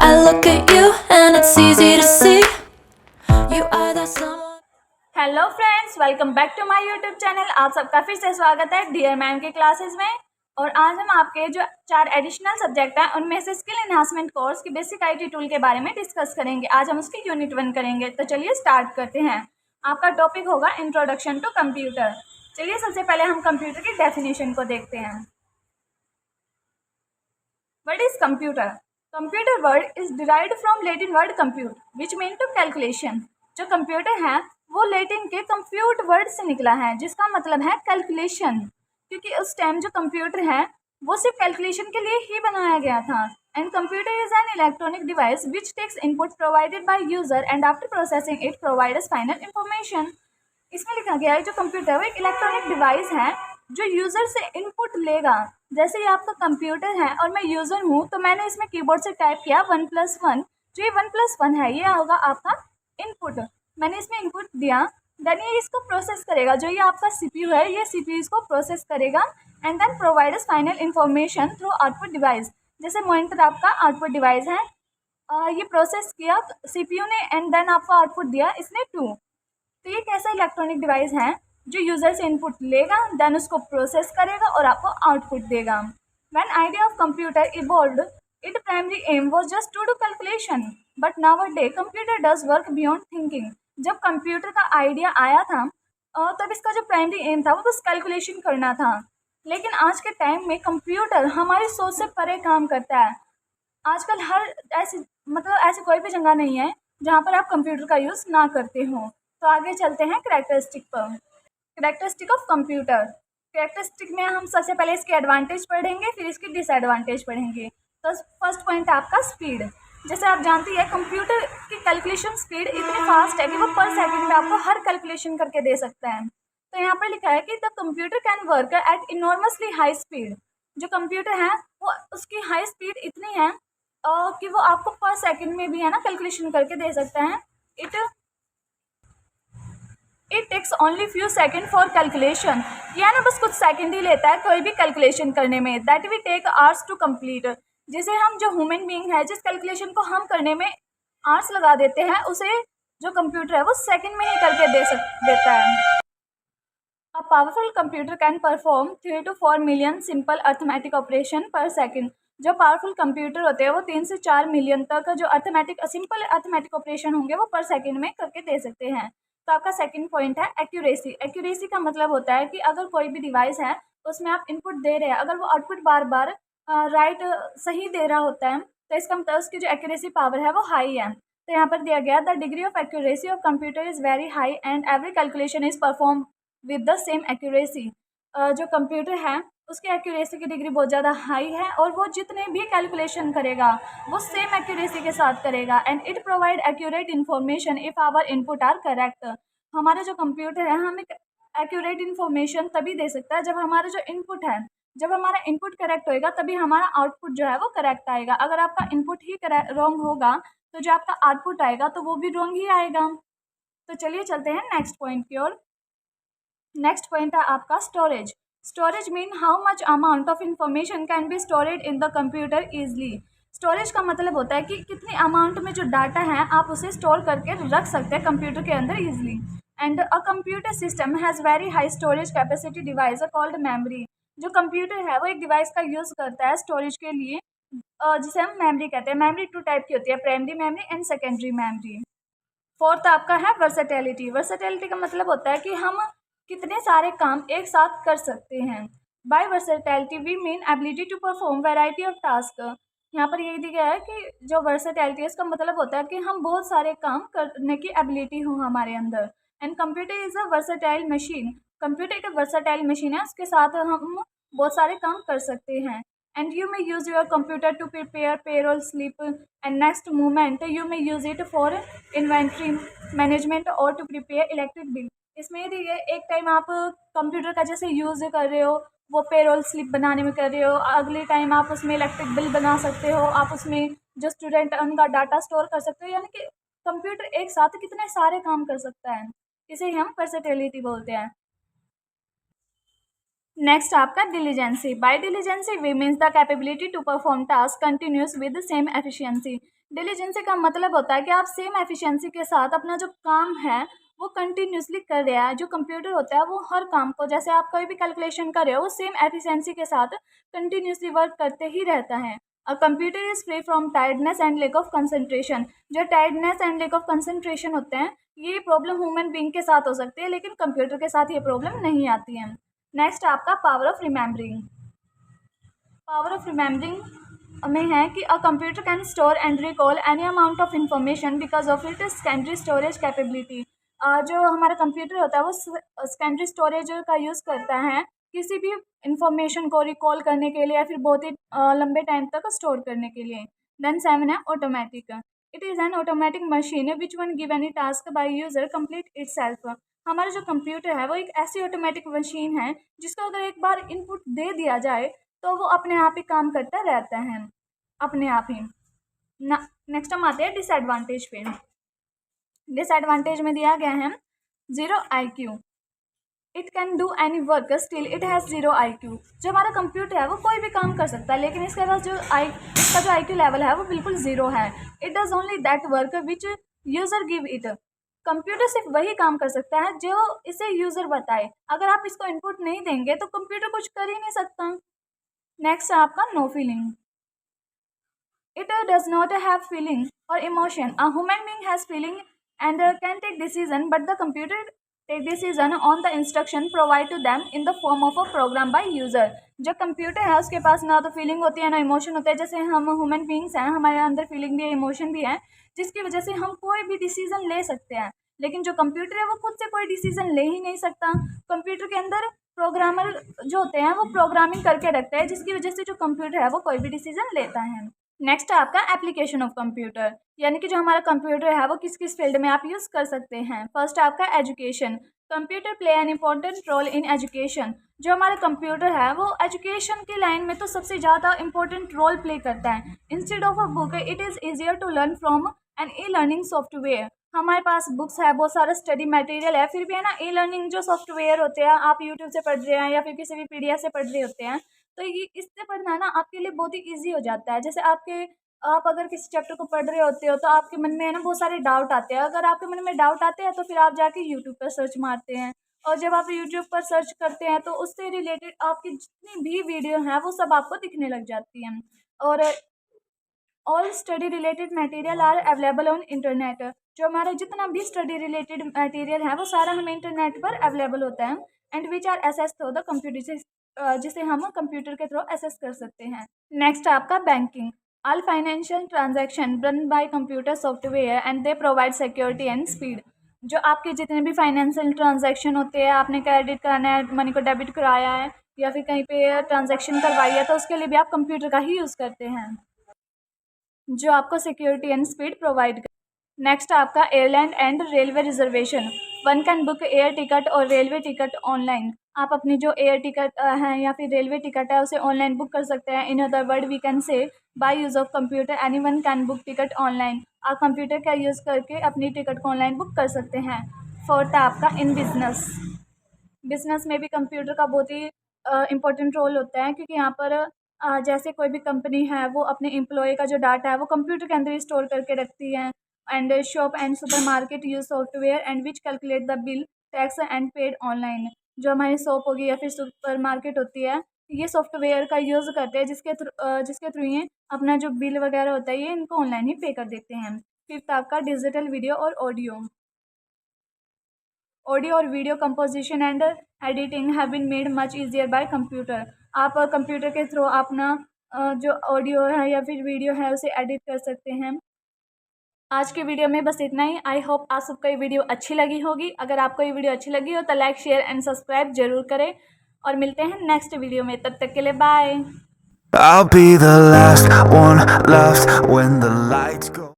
I look at you and it's easy to see you are that someone. Hello friends, welcome back to my YouTube channel. आप सबका फिर से स्वागत है dear ma'am के classes में। और आज हम आपके जो 4 एडिशनल सब्जेक्ट हैं उनमें से स्किल एनहांसमेंट कोर्स की बेसिक आईटी टूल के बारे में डिस्कस करेंगे। आज हम उसकी यूनिट 1 करेंगे। तो चलिए स्टार्ट करते हैं। आपका टॉपिक होगा इंट्रोडक्शन टू कंप्यूटर। चलिए सबसे पहले हम कंप्यूटर की डेफिनेशन को देखते हैं। What is computer? Computer word is derived from Latin word compute which mean to calculation. जो कंप्यूटर है वो लैटिन के कंप्यूट वर्ड से निकला है जिसका मतलब है कैलकुलेशन, क्योंकि उस टाइम जो कंप्यूटर है वो सिर्फ कैलकुलेशन के लिए ही बनाया गया था। And computer is an electronic device which takes input provided by user and after processing it provides final information. इसमें लिखा गया है जो कंप्यूटर है वो एक इलेक्ट्रॉनिक डिवाइस है जो यूजर से इनपुट लेगा। जैसे ये आपका कंप्यूटर है और मैं यूजर हूँ तो मैंने इसमें कीबोर्ड से टाइप किया 1+1। जो ये 1+1 है ये होगा आपका इनपुट। मैंने इसमें इनपुट दिया, देन ये इसको प्रोसेस करेगा। जो ये आपका सीपीयू है ये सीपीयू इसको प्रोसेस करेगा and then provides final information through output device. जैसे मॉनिटर आपका आउटपुट डिवाइस है, ये प्रोसेस किया सीपीयू ने एंड देन आपको आउटपुट दिया इसने 2। तो ये कैसा इलेक्ट्रॉनिक डिवाइस है जो यूजर से इनपुट लेगा, देन उसको प्रोसेस करेगा और आपको आउटपुट देगा। When idea of computer evolved, it primary aim was just to do calculation, but nowadays computer does work beyond thinking. जब कंप्यूटर का आइडिया आया था तब इसका जो प्राइमरी एम था वो बस कैलकुलेशन करना था। लेकिन आज के टाइम में कंप्यूटर हमारी सोच से परे काम करता है। आजकल हर ऐसी कोई भी जगह नहीं है जहाँ पर आप कंप्यूटर का यूज़ ना करते हो। तो आगे चलते हैं करैक्टरिस्टिक पर। Characteristic of computer. करैक्टरिस्टिक में हम सबसे पहले इसके एडवांटेज पढ़ेंगे, फिर इसकी डिसएडवांटेज पढ़ेंगे। तो फर्स्ट पॉइंट है आपका स्पीड। जैसे आप जानती है कंप्यूटर की कैलकुलेशन स्पीड इतनी फास्ट है कि वो पर सेकंड में आपको हर कैलकुलेशन करके दे सकता है। तो यहाँ पर लिखा है कि the computer can work at enormously high speed. जो कंप्यूटर है वो उसकी हाई स्पीड इतनी है कि वो आपको पर सेकंड में भी है ना कैलकुलेशन करके दे सकता है। It takes only few second for calculation. यह ना बस कुछ सेकंड ही लेता है कोई भी कैलकुलेशन करने में। That we take hours to complete. जिसे हम जो ह्यूमन बीइंग है जिस कैलकुलेशन को हम करने में आवर्स लगा देते हैं उसे जो कंप्यूटर है वो सेकंड में ही करके देता है। A powerful computer can perform 3 to 4 million simple arithmetic operation per second। जो पावरफुल कंप्यूटर होते हैं वो 3 से 4 मिलियन तक जो सिंपल अर्थमेटिक ऑपरेशन होंगे वो पर सेकंड में करके दे सकते हैं। तो आपका सेकंड पॉइंट है एक्यूरेसी। एक्यूरेसी का मतलब होता है कि अगर कोई भी डिवाइस है उसमें आप इनपुट दे रहे हैं, अगर वो आउटपुट बार बार राइट सही दे रहा होता है तो इसका मतलब उसकी जो एक्यूरेसी पावर है वो हाई है। तो यहाँ पर दिया गया the degree of accuracy of computer is very high and every calculation is perform with the same accuracy. जो कंप्यूटर है उसकी एक्यूरेसी की डिग्री बहुत ज़्यादा हाई है और वो जितने भी कैलकुलेशन करेगा वो सेम एक्यूरेसी के साथ करेगा। And it provide accurate information if our input are correct. हमारा जो कंप्यूटर है हमें एक्यूरेट इन्फॉर्मेशन तभी दे सकता है जब हमारा जो इनपुट है, जब हमारा इनपुट करेक्ट होएगा तभी हमारा आउटपुट जो है वो करेक्ट आएगा। अगर आपका इनपुट ही रॉन्ग होगा तो जो आपका आउटपुट आएगा तो वो भी रॉन्ग ही आएगा। तो चलिए चलते हैं नेक्स्ट पॉइंट की ओर। नेक्स्ट पॉइंट है आपका storage. Storage mean how much amount of information can be storeyed in the computer easily. Storage का मतलब होता है कि कितने अमाउंट में जो डाटा है आप उसे स्टोर करके रख सकते हैं कंप्यूटर के अंदर easily. And a computer system has very high storage capacity device called memory. जो कंप्यूटर है वो एक डिवाइस का यूज़ करता है स्टोरेज के लिए जिसे हम मेमोरी कहते हैं। मेमोरी 2 टाइप की होती है, primary memory and secondary memory. Fourth आपका है वर्सेटैलिटी। वर्सेटैलिटी का मतलब होता है कि हम कितने सारे काम एक साथ कर सकते हैं। By versatility we mean ability to perform variety of task. यहाँ पर यही दिया गया है कि जो वर्सेटैलिटी है इसका मतलब होता है कि हम बहुत सारे काम करने की एबिलिटी हो हमारे अंदर। And computer is a versatile machine. Computer एक वर्सेटाइल मशीन है, उसके साथ हम बहुत सारे काम कर सकते हैं। And you may use your computer to prepare payroll slip and next moment you may use it for inventory management और टू प्रिपेयर इलेक्ट्रिक बिल। इसमें यदि एक टाइम आप कंप्यूटर का जैसे यूज़ कर रहे हो वो पेरोल स्लिप बनाने में कर रहे हो, अगले टाइम आप उसमें इलेक्ट्रिक बिल बना सकते हो, आप उसमें जो स्टूडेंट उनका डाटा स्टोर कर सकते हो। यानी कि कंप्यूटर एक साथ कितने सारे काम कर सकता है, इसे हम वर्सेटिलिटी बोलते हैं। नेक्स्ट आपका diligency. By diligency we means the capability to perform task continuous with the same efficiency. Diligency का मतलब होता है कि आप सेम एफिशिएंसी के साथ अपना जो काम है वो कंटिन्यूसली कर रहे हैं। जो कंप्यूटर होता है वो हर काम को, जैसे आप कोई भी कैलकुलेशन कर रहे हो, वो सेम एफिशिएंसी के साथ कंटिन्यूसली वर्क करते ही रहता है। A computer is free from tiredness and lack of concentration. जो tiredness and lack of concentration होते हैं, ये प्रॉब्लम ह्यूमन बीइंग के साथ हो सकती है, लेकिन कंप्यूटर के साथ ये प्रॉब्लम नहीं आती है। नेक्स्ट आपका power of remembering. Power of remembering में है कि a computer can store and recall any amount of information because of it secondary storage capability. जो हमारा कंप्यूटर होता है वो सेकेंडरी स्टोरेज का यूज़ करता है किसी भी इंफॉर्मेशन को रिकॉल करने के लिए या फिर बहुत ही लंबे टाइम तक स्टोर करने के लिए। देन 7 है automatic. It is an automatic machine which one give any task by user complete itself. हमारा जो कंप्यूटर है वो एक ऐसी ऑटोमेटिक मशीन है जिसको अगर एक बार इनपुट दे दिया जाए तो वो अपने आप ही काम करता रहता है, अपने आप ही। नेक्स्ट हम आते हैं डिसएडवांटेज पे। डिसएडवांटेज में दिया गया है 0 IQ। It can do any work still it has 0 IQ। जो हमारा कंप्यूटर है वो कोई भी काम कर सकता है, लेकिन इसके पास इसका जो IQ लेवल है वो बिल्कुल 0 है। It does only that work which user give it. Computer सिर्फ वही काम कर सकता है जो इसे यूज़र बताए। अगर आप इसको इनपुट नहीं देंगे तो कंप्यूटर कुछ कर ही नहीं सकता। नेक्स्ट है आपका no feeling. It does not have feeling और emotion. A human being has feeling and can take decision, but the computer take decision on the instruction provide to them in the form of a program by user. जो computer है उसके पास ना तो feeling होती है ना emotion होता है। जैसे हम ह्यूमन बीइंग्स हैं, हमारे अंदर फीलिंग भी है, इमोशन भी है, जिसकी वजह से हम कोई भी डिसीजन ले सकते हैं। लेकिन जो कंप्यूटर है वो खुद से कोई डिसीजन ले ही नहीं सकता। कंप्यूटर के अंदर प्रोग्रामर जो होते हैं वो प्रोग्रामिंग करके रखते हैं, जिसकी वजह से जो कंप्यूटर है वो कोई भी डिसीजन लेता है। नेक्स्ट है आपका एप्लीकेशन ऑफ कंप्यूटर, यानी कि जो हमारा कंप्यूटर है वो किस किस फील्ड में आप यूज़ कर सकते हैं। फर्स्ट है आपका education. Computer play an important role in education. जो हमारा कंप्यूटर है वो एजुकेशन की लाइन में तो सबसे ज़्यादा इंपॉर्टेंट रोल प्ले करता है। Instead of a book it is easier to learn from an e learning software. हमारे पास बुक्स है, बहुत सारा स्टडी मटेरियल है, फिर भी है ना ई लर्निंग जो सॉफ्टवेयर होते हैं, आप यूट्यूब से पढ़ रहे हैं या फिर किसी भी PDF से पढ़ रहे होते हैं, तो ये इससे पढ़ना ना आपके लिए बहुत ही ईजी हो जाता है। जैसे आप अगर किसी चैप्टर को पढ़ रहे होते हो तो आपके मन में है ना बहुत सारे डाउट आते हैं। अगर आपके मन में डाउट आते हैं तो फिर आप जाके यूट्यूब पर सर्च मारते हैं, और जब आप यूट्यूब पर सर्च करते हैं तो उससे रिलेटेड आपकी जितनी भी वीडियो हैं वो सब आपको दिखने लग जाती हैं। और all study related material are available on internet. जो हमारा जितना भी स्टडी रिलेटेड मटेरियल है वो सारा हमें इंटरनेट पर अवेलेबल होता है, and which are access through the computer, जिसे हम कंप्यूटर के थ्रू एसेस कर सकते हैं। नेक्स्ट आपका banking. All financial transaction run by computer software and they provide security and speed. जो आपके जितने भी फाइनेंशियल ट्रांजैक्शन होते हैं, आपने क्रेडिट कराना है, मनी को डेबिट कराया है या फिर कहीं पे ट्रांजैक्शन करवाई है, तो उसके लिए भी आप कंप्यूटर का ही यूज़ करते हैं, जो आपको सिक्योरिटी एंड स्पीड प्रोवाइड कर। नेक्स्ट आपका airline and railway reservation. One can book air ticket और रेलवे टिकट ऑनलाइन। आप अपनी जो एयर टिकट है या फिर रेलवे टिकट है उसे ऑनलाइन बुक कर सकते हैं। In other word we can say by use of computer any one can book ticket online. आप कंप्यूटर का यूज़ करके अपनी टिकट को ऑनलाइन बुक कर सकते हैं। फोर्थ है आपका इन बिजनेस। बिजनेस में भी कंप्यूटर का बहुत ही इम्पोर्टेंट रोल होता है, क्योंकि यहाँ पर जैसे कोई भी कंपनी है वो अपने एम्प्लॉय का जो डाटा है वो कंप्यूटर के अंदर ही स्टोर करके रखती है। And shop and supermarket use software and which calculate the bill tax and paid online. जो हमारी शॉप होगी या फिर सुपरमार्केट होती है, ये सॉफ्टवेयर का यूज़ करते हैं जिसके थ्रू ये अपना जो बिल वगैरह होता है ये इनको ऑनलाइन ही पे कर देते हैं। फिफ्थ आपका डिजिटल वीडियो और ऑडियो और video composition and editing have been made much easier by computer. आप कंप्यूटर के थ्रू अपना जो ऑडियो है या फिर वीडियो है उसे एडिट कर सकते हैं। आज के वीडियो में बस इतना ही। आई होप आप सबको ये वीडियो अच्छी लगी होगी। अगर आपको ये वीडियो अच्छी लगी हो तो लाइक, शेयर एंड सब्सक्राइब जरूर करें, और मिलते हैं नेक्स्ट वीडियो में। तब तक के लिए bye. I'll be the last one left when the lights go